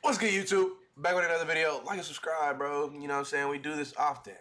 What's good, YouTube? Back with another video. Like and subscribe, bro. You know what I'm saying? We do this often,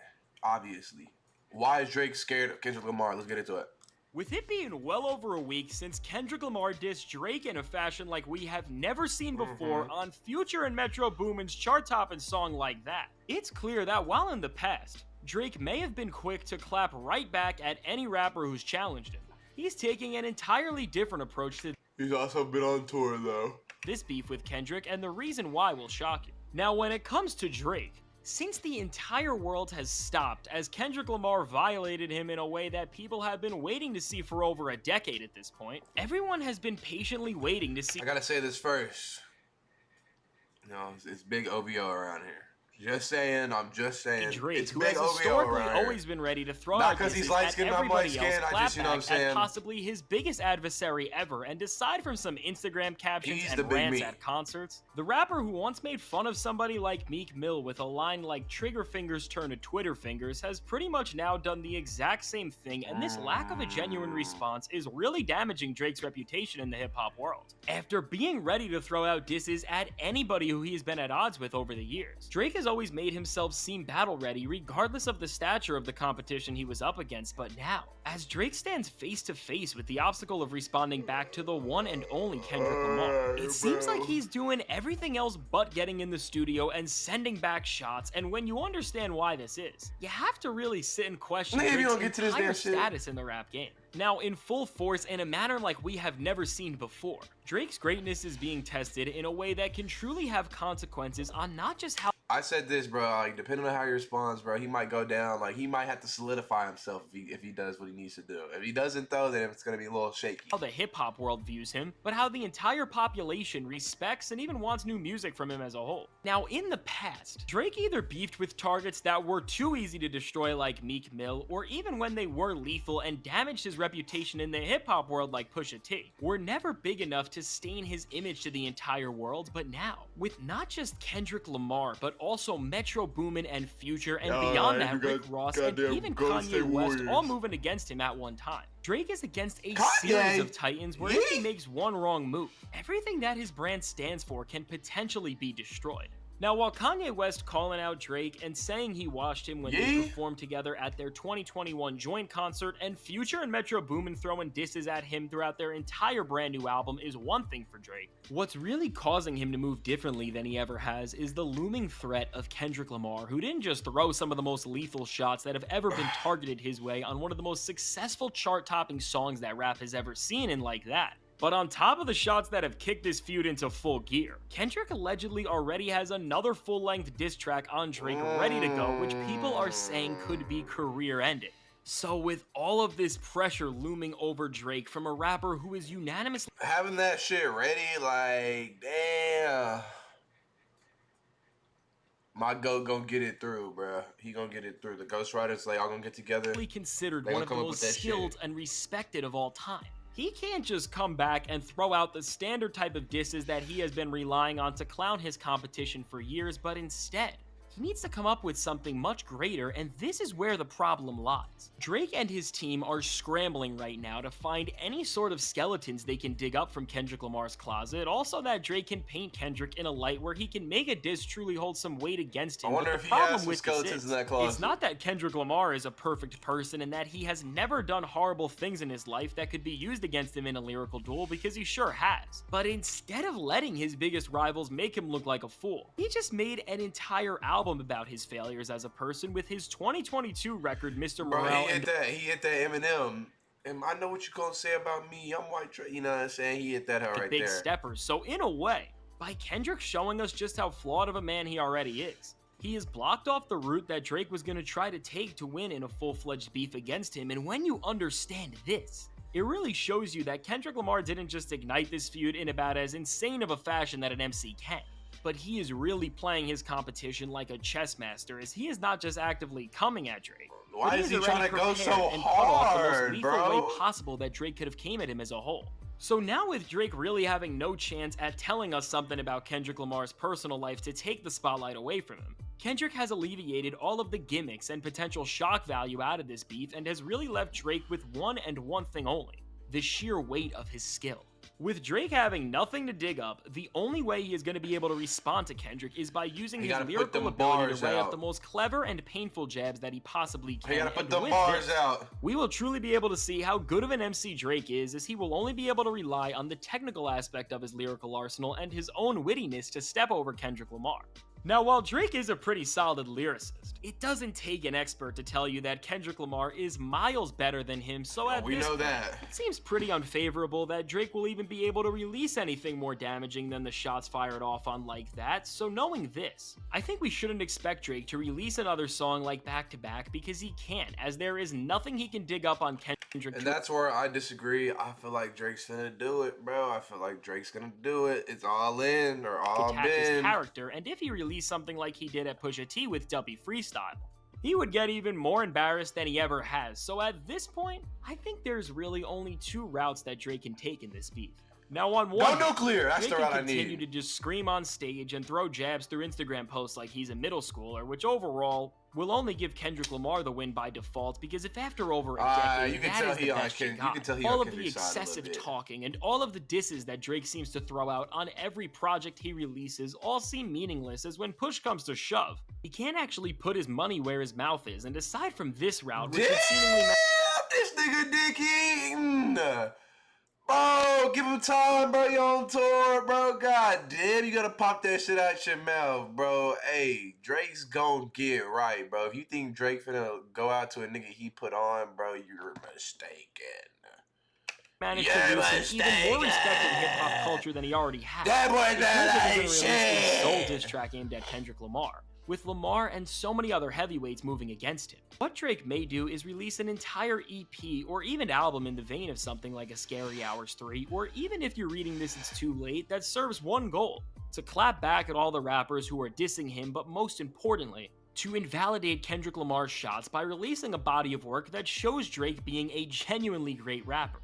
obviously. Why is Drake scared of Kendrick Lamar? Let's get into it. With it being well over a week since Kendrick Lamar dissed Drake in a fashion like we have never seen before on Future and Metro Boomin's chart-topping song Like That, it's clear that while in the past, Drake may have been quick to clap right back at any rapper who's challenged him, he's taking an entirely different approach to He's also been on tour, though. this beef with Kendrick, and the reason why will shock you. Now, when it comes to Drake, since the entire world has stopped as Kendrick Lamar violated him in a way that people have been waiting to see for over a decade at this point, everyone has been patiently waiting to see. I gotta say this first. You know, it's big OVO around here. Just saying, I'm just saying. Drake, it's who big has OVO historically around here. always been ready to throw Not out because he's disses light at skinned, I'm light everybody skinned. else, I just, you know what I'm clap back saying. at possibly his biggest adversary ever, and aside from some Instagram captions He's the and big rants me. at concerts, the rapper who once made fun of somebody like Meek Mill with a line like "trigger fingers turn to Twitter fingers" has pretty much now done the exact same thing, and this lack of a genuine response is really damaging Drake's reputation in the hip-hop world. After being ready to throw out disses at anybody who he's been at odds with over the years, Drake has always made himself seem battle-ready regardless of the stature of the competition he was up against, but now, as Drake stands face-to-face with the obstacle of responding back to the one and only Kendrick Lamar, it seems like he's doing everything else but getting in the studio and sending back shots, and when you understand why this is, you have to really sit and question Maybe Drake's don't get to this entire damn shit. status in the rap game. Now, in full force in a manner like we have never seen before, Drake's greatness is being tested in a way that can truly have consequences on not just how I said this, bro. Like, depending on how he responds, bro, he might go down. Like, he might have to solidify himself if he does what he needs to do. If he doesn't, though, then it's gonna be a little shaky. the hip-hop world views him, but how the entire population respects and even wants new music from him as a whole. Now, in the past, Drake either beefed with targets that were too easy to destroy like Meek Mill, or even when they were lethal and damaged his reputation in the hip-hop world like Pusha T, were never big enough to stain his image to the entire world. But now, with not just Kendrick Lamar, but also Metro Boomin and Future, and beyond that, Rick Ross and even Kanye West all moving against him at one time, Drake is against a series of titans where if he makes one wrong move, everything that his brand stands for can potentially be destroyed. Now, while Kanye West calling out Drake and saying he watched him when they performed together at their 2021 joint concert, and Future and Metro Boomin throwing disses at him throughout their entire brand new album is one thing for Drake, what's really causing him to move differently than he ever has is the looming threat of Kendrick Lamar, who didn't just throw some of the most lethal shots that have ever been targeted his way on one of the most successful chart-topping songs that rap has ever seen, and Like That. But on top of the shots that have kicked this feud into full gear, Kendrick allegedly already has another full-length diss track on Drake ready to go, which people are saying could be career-ending. So with all of this pressure looming over Drake from a rapper who is unanimously having that shit ready, like, damn. My goat gonna get it through, bruh. He gonna get it through. The ghostwriters, like, all gonna get together. considered one of the most skilled and respected of all time. He can't just come back and throw out the standard type of disses that he has been relying on to clown his competition for years, but instead, he needs to come up with something much greater, and this is where the problem lies. Drake and his team are scrambling right now to find any sort of skeletons they can dig up from Kendrick Lamar's closet, also that Drake can paint Kendrick in a light where he can make a diss truly hold some weight against him. I wonder But if the he has problem some with skeletons this in that closet. it's not that Kendrick Lamar is a perfect person and that he has never done horrible things in his life that could be used against him in a lyrical duel, because he sure has. But instead of letting his biggest rivals make him look like a fool, he just made an entire album about his failures as a person with his 2022 record, Mr. Morale. He hit that Eminem. And I know what you gonna say about me. I'm white. You know what I'm saying? He hit that right Big there. Steppers. So in a way, by Kendrick showing us just how flawed of a man he already is, he has blocked off the route that Drake was going to try to take to win in a full-fledged beef against him. And when you understand this, it really shows you that Kendrick Lamar didn't just ignite this feud in about as insane of a fashion that an MC can, but he is really playing his competition like a chess master, as he is not just actively coming at Drake. Why is he trying to go so and hard, the most bro? lethal way possible that Drake could have came at him as a whole. So now with Drake really having no chance at telling us something about Kendrick Lamar's personal life to take the spotlight away from him, Kendrick has alleviated all of the gimmicks and potential shock value out of this beef and has really left Drake with one thing only: the sheer weight of his skill. With Drake having nothing to dig up, the only way he is going to be able to respond to Kendrick is by using his lyrical ability to lay up the most clever and painful jabs that he possibly can. He gotta put the with bars this, out. we will truly be able to see how good of an MC Drake is, as he will only be able to rely on the technical aspect of his lyrical arsenal and his own wittiness to step over Kendrick Lamar. Now, while Drake is a pretty solid lyricist, it doesn't take an expert to tell you that Kendrick Lamar is miles better than him, so at this point, it seems pretty unfavorable that Drake will even be able to release anything more damaging than the shots fired off on Like That. So knowing this, I think we shouldn't expect Drake to release another song like Back to Back, because he can't, as there is nothing he can dig up on Kendrick. And that's where I disagree. I feel like Drake's gonna do it, bro. I feel like Drake's gonna do it. It's all in or all been. His character, and if he released something like he did at Pusha T with Dubby Freestyle, he would get even more embarrassed than he ever has. So at this point, I think there's really only two routes that Drake can take in this beef. Now on one, go nuclear. That's Drake the route can I need. continue to just scream on stage and throw jabs through Instagram posts like he's a middle schooler, which overall will only give Kendrick Lamar the win by default, because if after over a decade, that is the best he got. All of the excessive talking and all of the disses that Drake seems to throw out on every project he releases all seem meaningless, as when push comes to shove, he can't actually put his money where his mouth is. And aside from this route, which would seemingly this nigga dick eating. Bro, give him time, bro. You on tour, bro. God damn, you gotta pop that shit out your mouth, bro. Hey, Drake's gonna get right, bro. If you think Drake finna go out to a nigga he put on, bro, you're mistaken. Managed to lose an even more respected hip-hop culture than he already had. That boy that shit. Soul diss track aimed at Kendrick Lamar, with Lamar and so many other heavyweights moving against him. What Drake may do is release an entire EP or even album in the vein of something like a Scary Hours 3, or even if you're reading this it's too late, that serves one goal: to clap back at all the rappers who are dissing him, but most importantly, to invalidate Kendrick Lamar's shots by releasing a body of work that shows Drake being a genuinely great rapper.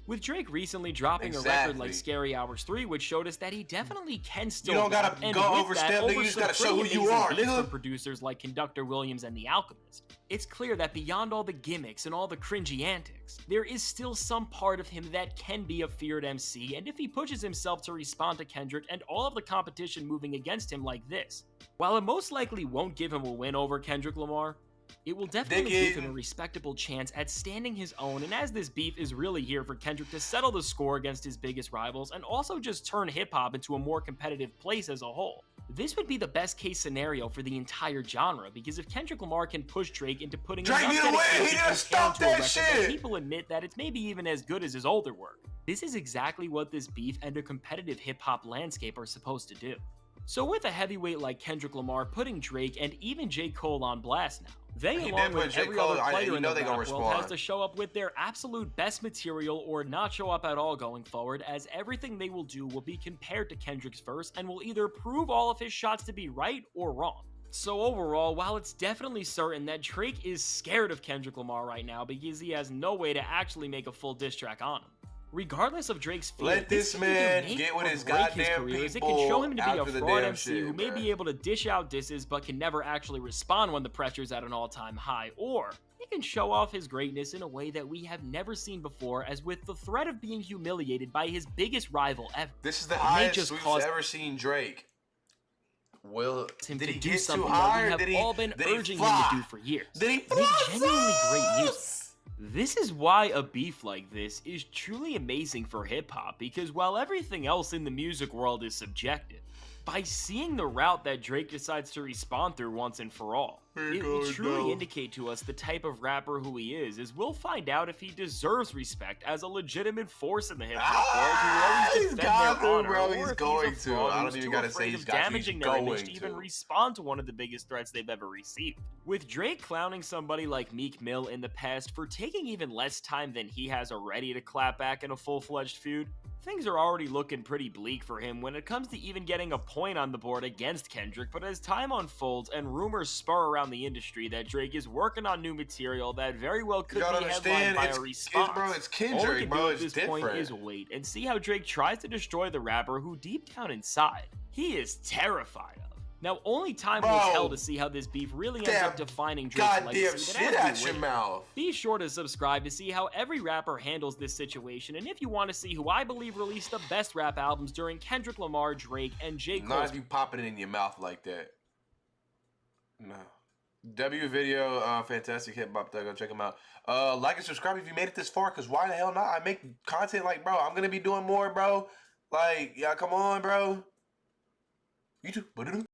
With Drake recently dropping a record like Scary Hours 3, which showed us that he definitely can still You don't gotta go overstep, nigga. You just gotta show who you are, nigga. From producers like Conductor Williams and The Alchemist, it's clear that beyond all the gimmicks and all the cringy antics, there is still some part of him that can be a feared MC, and if he pushes himself to respond to Kendrick and all of the competition moving against him like this, while it most likely won't give him a win over Kendrick Lamar, it will definitely give him a respectable chance at standing his own, and as this beef is really here for Kendrick to settle the score against his biggest rivals and also just turn hip-hop into a more competitive place as a whole, this would be the best case scenario for the entire genre, because if Kendrick Lamar can push Drake into putting enough dedication into a record that people admit that it's maybe even as good as his older work, this is exactly what this beef and a competitive hip-hop landscape are supposed to do. So with a heavyweight like Kendrick Lamar putting Drake and even J. Cole on blast now, they, along with every other player in the rap world, has to show up with their absolute best material or not show up at all going forward, as everything they will do will be compared to Kendrick's verse and will either prove all of his shots to be right or wrong. So overall, while it's definitely certain that Drake is scared of Kendrick Lamar right now because he has no way to actually make a full diss track on him, regardless of Drake's fear, let this man get with his goddamn people. It can show him to be a fraud MC who may be able to dish out disses but can never actually respond when the pressure's at an all-time high, or he can show off his greatness in a way that we have never seen before, as with the threat of being humiliated by his biggest rival ever. This is the highest we've ever seen Drake. Will him to do something that we have all been urging him to do for years. Make genuinely great music. This is why a beef like this is truly amazing for hip-hop, because while everything else in the music world is subjective, by seeing the route that Drake decides to respond through once and for all, it will truly indicate to us the type of rapper who he is, as we'll find out if he deserves respect as a legitimate force in the hip-hop world who always defend their honor, or if he's a fraud I don't even gotta say he's damaging their image to even respond to one of the biggest threats they've ever received. With Drake clowning somebody like Meek Mill in the past for taking even less time than he has already to clap back in a full-fledged feud, things are already looking pretty bleak for him when it comes to even getting a point on the board against Kendrick. But as time unfolds and rumors spur around the industry that Drake is working on new material that very well could be headlined by a response, it's Kendrick, all we can do at this point is wait and see how Drake tries to destroy the rapper who deep down inside, he is terrified of. Now, only time will Bro, tell to see how this beef really ends damn up defining Drake's goddamn legacy, but shit as out we your wait, mouth. be sure to subscribe to see how every rapper handles this situation, and if you want to see who I believe released the best rap albums during Kendrick Lamar, Drake, and J. Not Cole's if you popping it in your mouth like that. No. W video, fantastic hip hop. Go check them out. Like and subscribe if you made it this far, cause why the hell not? I make content like, bro, I'm gonna be doing more, bro. Like, yeah, come on, bro. YouTube.